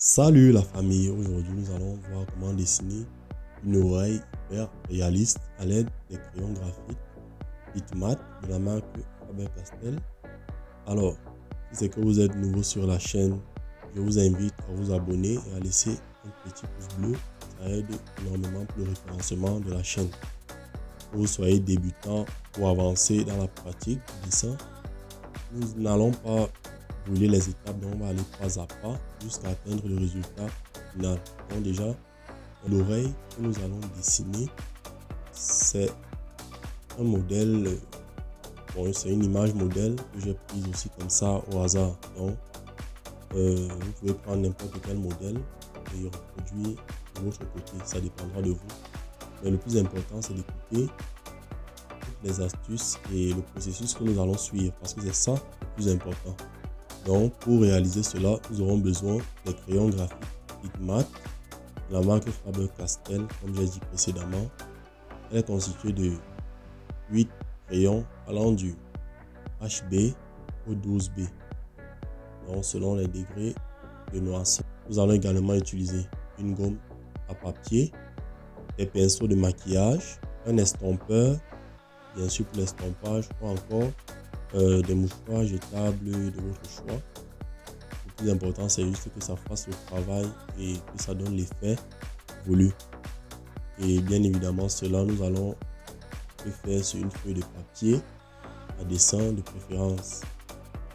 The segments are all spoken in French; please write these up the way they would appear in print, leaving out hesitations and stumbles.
Salut la famille, aujourd'hui nous allons voir comment dessiner une oreille hyper réaliste à l'aide des crayons graphiques Hitmat de la marque Faber-Castell. Alors, si c'est que vous êtes nouveau sur la chaîne, je vous invite à vous abonner et à laisser un petit pouce bleu, ça aide énormément pour le référencement de la chaîne. Que vous soyez débutant ou avancé dans la pratique du dessin, nous n'allons pas brûler les étapes, donc on va aller pas à pas jusqu'à atteindre le résultat final. Donc déjà, l'oreille que nous allons dessiner, c'est un modèle, c'est une image modèle que j'ai prise aussi comme ça au hasard. Donc vous pouvez prendre n'importe quel modèle et reproduire de votre côté, ça dépendra de vous. Mais le plus important, c'est d'écouter toutes les astuces et le processus que nous allons suivre, parce que c'est ça le plus important. Donc pour réaliser cela, nous aurons besoin des crayons graphiques Hitmat, la marque Faber-Castell, comme j'ai dit précédemment. Elle est constituée de 8 crayons allant du HB au 12B, donc selon les degrés de noirceur. Nous allons également utiliser une gomme à papier, des pinceaux de maquillage, un estompeur, bien sûr pour l'estompage, ou encore des mouchoirs jetables de votre choix. Le plus important, c'est juste que ça fasse le travail et que ça donne l'effet voulu. Et bien évidemment, cela, nous allons le faire sur une feuille de papier à dessin de préférence,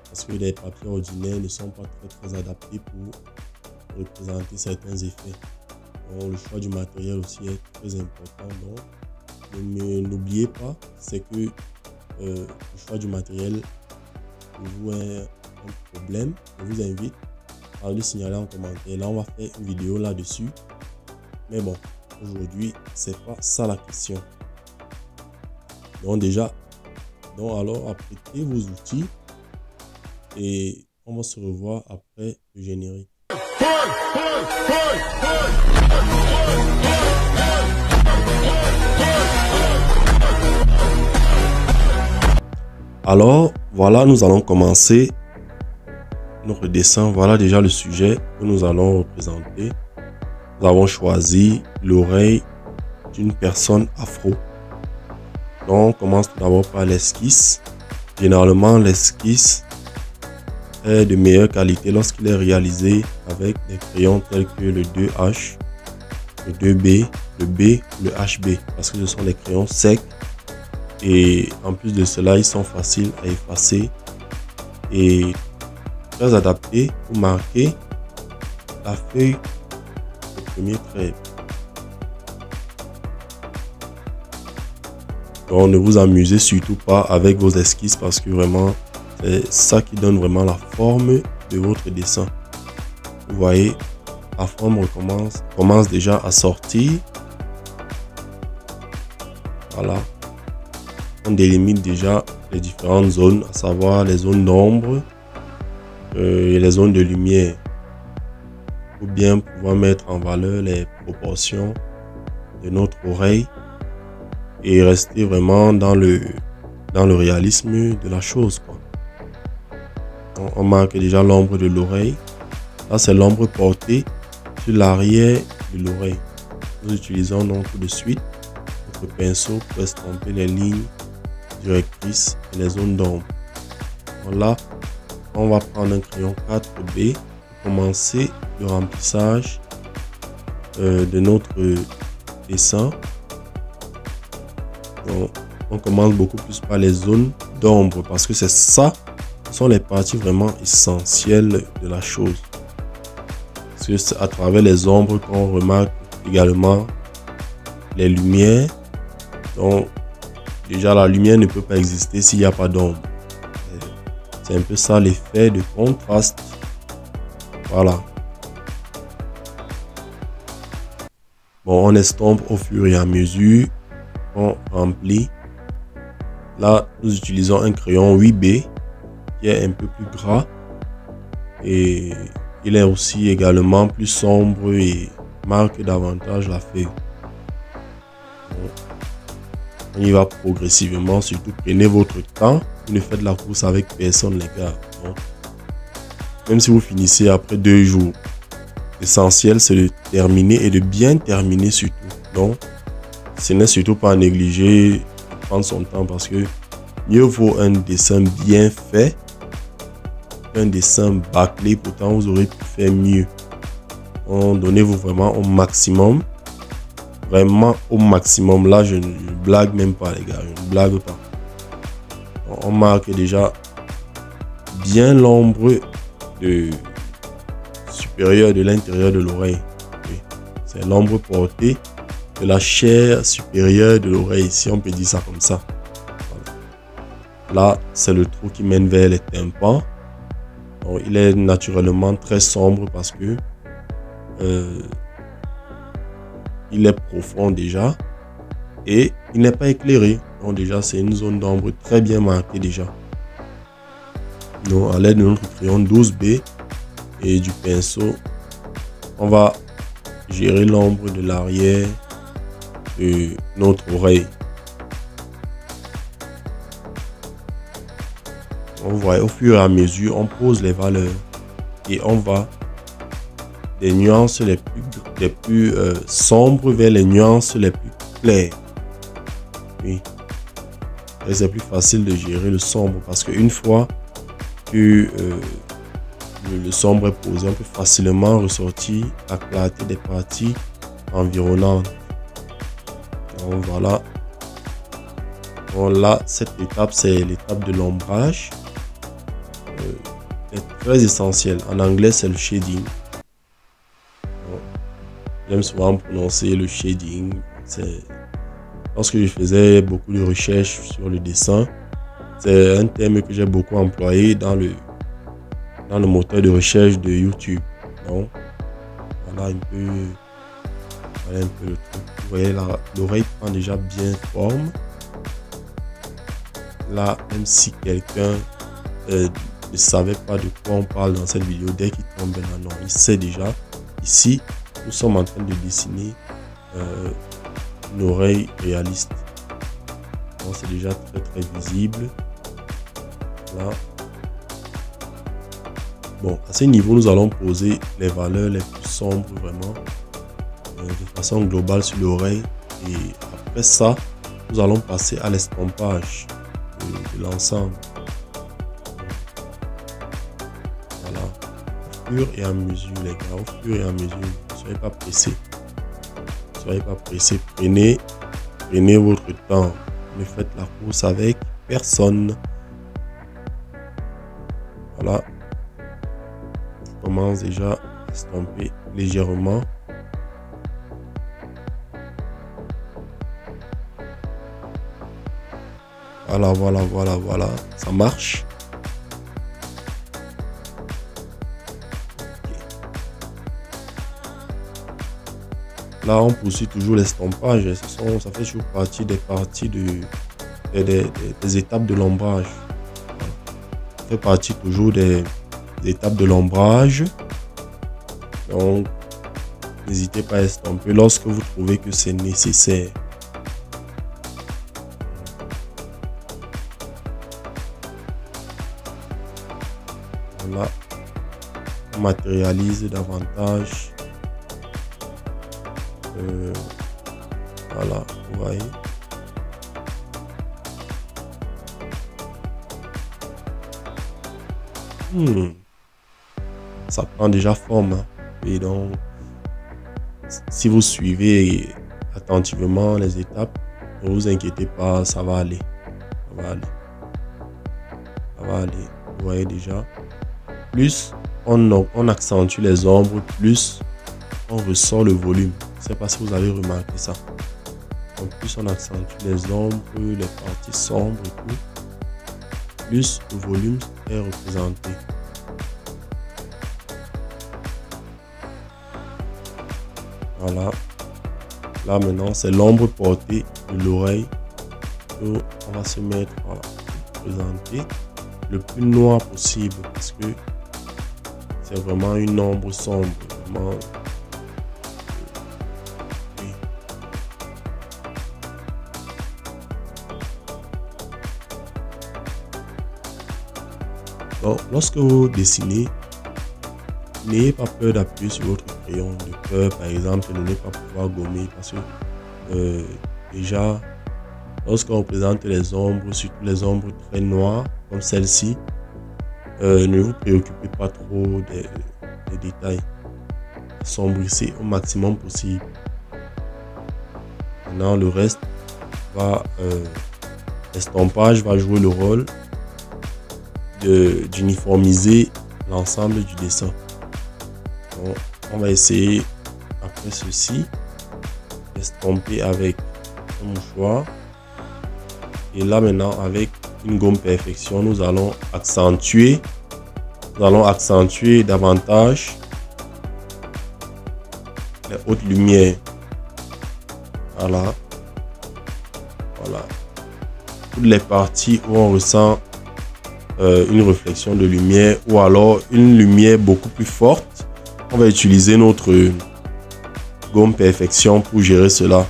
parce que les papiers ordinaires ne sont pas très adaptés pour représenter certains effets. Donc, le choix du matériel aussi est très important. Donc, n'oubliez pas, c'est que le choix du matériel pour vous est un problème. Je vous invite à le signaler en commentaire. Là, on va faire une vidéo là-dessus. Mais bon, aujourd'hui, c'est pas ça la question. Donc déjà, alors apprêtez vos outils et on va se revoir après le générique. Alors, voilà, nous allons commencer notre dessin. Voilà déjà le sujet que nous allons représenter. Nous avons choisi l'oreille d'une personne afro. Donc, on commence tout d'abord par l'esquisse. Généralement, l'esquisse est de meilleure qualité lorsqu'il est réalisé avec des crayons tels que le 2H, le 2B, le B ou le HB, parce que ce sont des crayons secs. Et en plus de cela, ils sont faciles à effacer et très adaptés pour marquer la feuille de premier trait. Donc ne vous amusez surtout pas avec vos esquisses, parce que vraiment c'est ça qui donne vraiment la forme de votre dessin. Vous voyez, la forme commence déjà à sortir. Voilà. On délimite déjà les différentes zones, à savoir les zones d'ombre et les zones de lumière, pour bien pouvoir mettre en valeur les proportions de notre oreille et rester vraiment dans le réalisme de la chose, quoi. On marque déjà l'ombre de l'oreille. Là, c'est l'ombre portée sur l'arrière de l'oreille. Nous utilisons donc tout de suite notre pinceau pour estomper les lignes directrices et les zones d'ombre. Voilà, on va prendre un crayon 4B pour commencer le remplissage de notre dessin. Donc, on commence beaucoup plus par les zones d'ombre, parce que c'est ça, ce sont les parties vraiment essentielles de la chose. Parce que c'est à travers les ombres qu'on remarque également les lumières. Donc déjà, la lumière ne peut pas exister s'il n'y a pas d'ombre. C'est un peu ça l'effet de contraste. Voilà. Bon, on estompe au fur et à mesure qu'on remplit. Là, nous utilisons un crayon 8B qui est un peu plus gras. Et il est aussi également plus sombre et marque davantage la feuille. On y va progressivement, surtout prenez votre temps. Vous ne faites la course avec personne, les gars. Donc, même si vous finissez après 2 jours, L'essentiel, c'est de terminer et de bien terminer surtout. Donc, ce n'est surtout pas à négliger de prendre son temps parce que mieux vaut un dessin bien fait qu'un dessin bâclé. Pourtant, vous aurez pu faire mieux. Donc, donnez-vous vraiment au maximum. Vraiment au maximum. Là, je ne blague même pas, les gars. Je ne blague pas. Donc, on marque déjà bien l'ombre supérieure de l'intérieur de l'oreille. Oui. C'est l'ombre portée de la chair supérieure de l'oreille, si on peut dire ça comme ça. Voilà. Là, c'est le trou qui mène vers les tympans. Donc, il est naturellement très sombre parce que il est profond déjà et il n'est pas éclairé. Donc déjà, c'est une zone d'ombre très bien marquée déjà. Donc, à l'aide de notre crayon 12B et du pinceau, on va gérer l'ombre de l'arrière de notre oreille. On voit au fur et à mesure, on pose les valeurs et on va des nuances les plus sombres vers les nuances les plus claires. Oui. Et c'est plus facile de gérer le sombre parce qu'une fois que le sombre est posé, on peut facilement ressortir la clarté des parties environnantes. Donc voilà. Donc là, cette étape, c'est l'étape de l'ombrage. C'est très essentiel. En anglais, c'est le shading. J'aime souvent prononcer le shading. Lorsque je faisais beaucoup de recherches sur le dessin, c'est un terme que j'ai beaucoup employé dans le moteur de recherche de YouTube. Donc, voilà un peu le truc. Vous voyez, l'oreille prend déjà bien forme. Là, même si quelqu'un ne savait pas de quoi on parle dans cette vidéo, dès qu'il tombe là, non, il sait déjà. Ici, nous sommes en train de dessiner une oreille réaliste. Donc, c'est déjà très très visible. Là. Bon, à ce niveau, nous allons poser les valeurs les plus sombres vraiment de façon globale sur l'oreille. Et après ça, nous allons passer à l'estompage de l'ensemble. Voilà. Au fur et à mesure, les gars, au fur et à mesure, ne soyez pas pressés. Ne soyez pas pressés. Prenez votre temps. Ne faites la course avec personne. Voilà. Je commence déjà à estomper légèrement. Voilà. Ça marche. Là, on poursuit toujours l'estompage. Ça fait toujours partie des étapes de l'ombrage. Ça fait partie toujours des étapes de l'ombrage. Donc, n'hésitez pas à estomper lorsque vous trouvez que c'est nécessaire. Voilà. On matérialise davantage. Voilà, vous voyez. Ça prend déjà forme. Hein. Et donc, si vous suivez attentivement les étapes, ne vous inquiétez pas, ça va aller. Ça va aller. Vous voyez déjà. Plus on accentue les ombres, plus on ressort le volume. Je ne sais pas si vous avez remarqué ça. Donc, plus on accentue les ombres, les parties sombres et tout, plus le volume est représenté. Voilà. Là maintenant, c'est l'ombre portée de l'oreille. On va se mettre à présenter le plus noir possible parce que c'est vraiment une ombre sombre. Vraiment. Donc, lorsque vous dessinez, n'ayez pas peur d'appuyer sur votre crayon de peur, par exemple, de ne pas pouvoir gommer parce que déjà, lorsqu'on représente les ombres, surtout les ombres très noires comme celle-ci, ne vous préoccupez pas trop des détails. Assombrissez au maximum possible. Maintenant, le reste va, l'estompage va jouer le rôle d'uniformiser l'ensemble du dessin. Donc, on va essayer après ceci d'estomper avec un mouchoir. Et là maintenant, avec une gomme perfection, nous allons accentuer davantage les hautes lumières. Voilà. Toutes les parties où on ressent une réflexion de lumière ou alors une lumière beaucoup plus forte, on va utiliser notre gomme perfection pour gérer cela.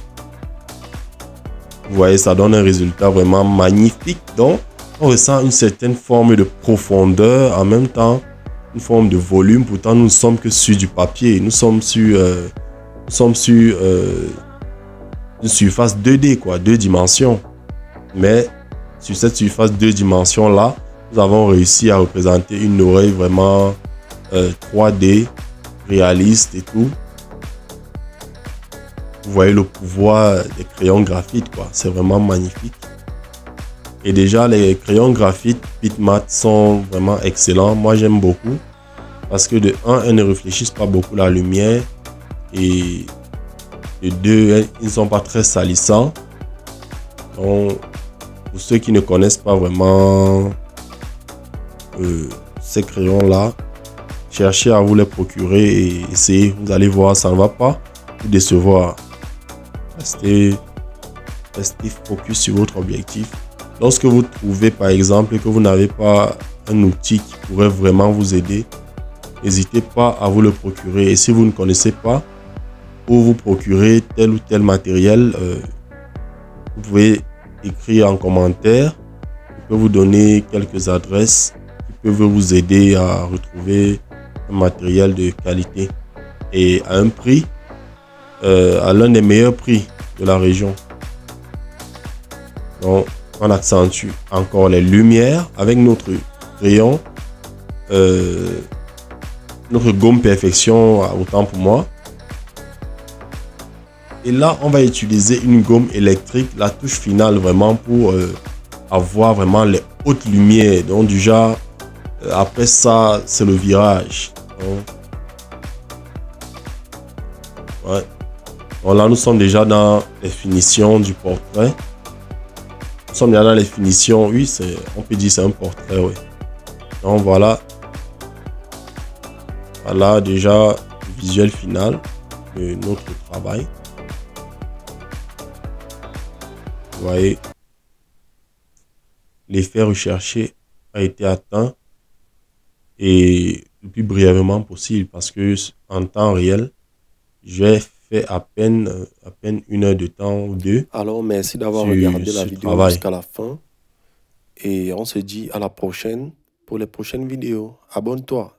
Vous voyez, ça donne un résultat vraiment magnifique. Donc, on ressent une certaine forme de profondeur, en même temps une forme de volume. Pourtant, nous ne sommes que sur du papier. Nous sommes sur une surface 2D, quoi, 2 dimensions. Mais sur cette surface 2 dimensions là, nous avons réussi à représenter une oreille vraiment 3D, réaliste et tout. Vous voyez le pouvoir des crayons graphites, quoi. C'est vraiment magnifique. Et déjà, les crayons graphites PITMAT sont vraiment excellents. Moi, j'aime beaucoup. Parce que de 1, elles ne réfléchissent pas beaucoup la lumière. Et de 2, ils ne sont pas très salissants. Donc, pour ceux qui ne connaissent pas vraiment ces crayons-là, cherchez à vous les procurer et essayez. Vous allez voir, ça ne va pas vous décevoir. Restez focus sur votre objectif. Lorsque vous trouvez par exemple que vous n'avez pas un outil qui pourrait vraiment vous aider, n'hésitez pas à vous le procurer. Et si vous ne connaissez pas où vous procurer tel ou tel matériel, vous pouvez écrire en commentaire. Je peux vous donner quelques adresses qui peuvent vous aider à retrouver un matériel de qualité et à un prix, à l'un des meilleurs prix de la région. Donc, on accentue encore les lumières avec notre crayon, notre gomme perfection, autant pour moi. Et là, on va utiliser une gomme électrique, la touche finale vraiment pour avoir vraiment les hautes lumières. Donc déjà, après ça, c'est le virage. Donc, ouais. Donc là, nous sommes déjà dans les finitions du portrait. Nous sommes déjà dans les finitions, oui, on peut dire c'est un portrait, oui. Donc voilà. Voilà déjà le visuel final de notre travail. Vous voyez, l'effet recherché a été atteint et le plus brièvement possible parce que en temps réel, j'ai fait à peine 1 heure de temps ou 2. Alors, merci d'avoir regardé la vidéo jusqu'à la fin et on se dit à la prochaine pour les prochaines vidéos. Abonne-toi.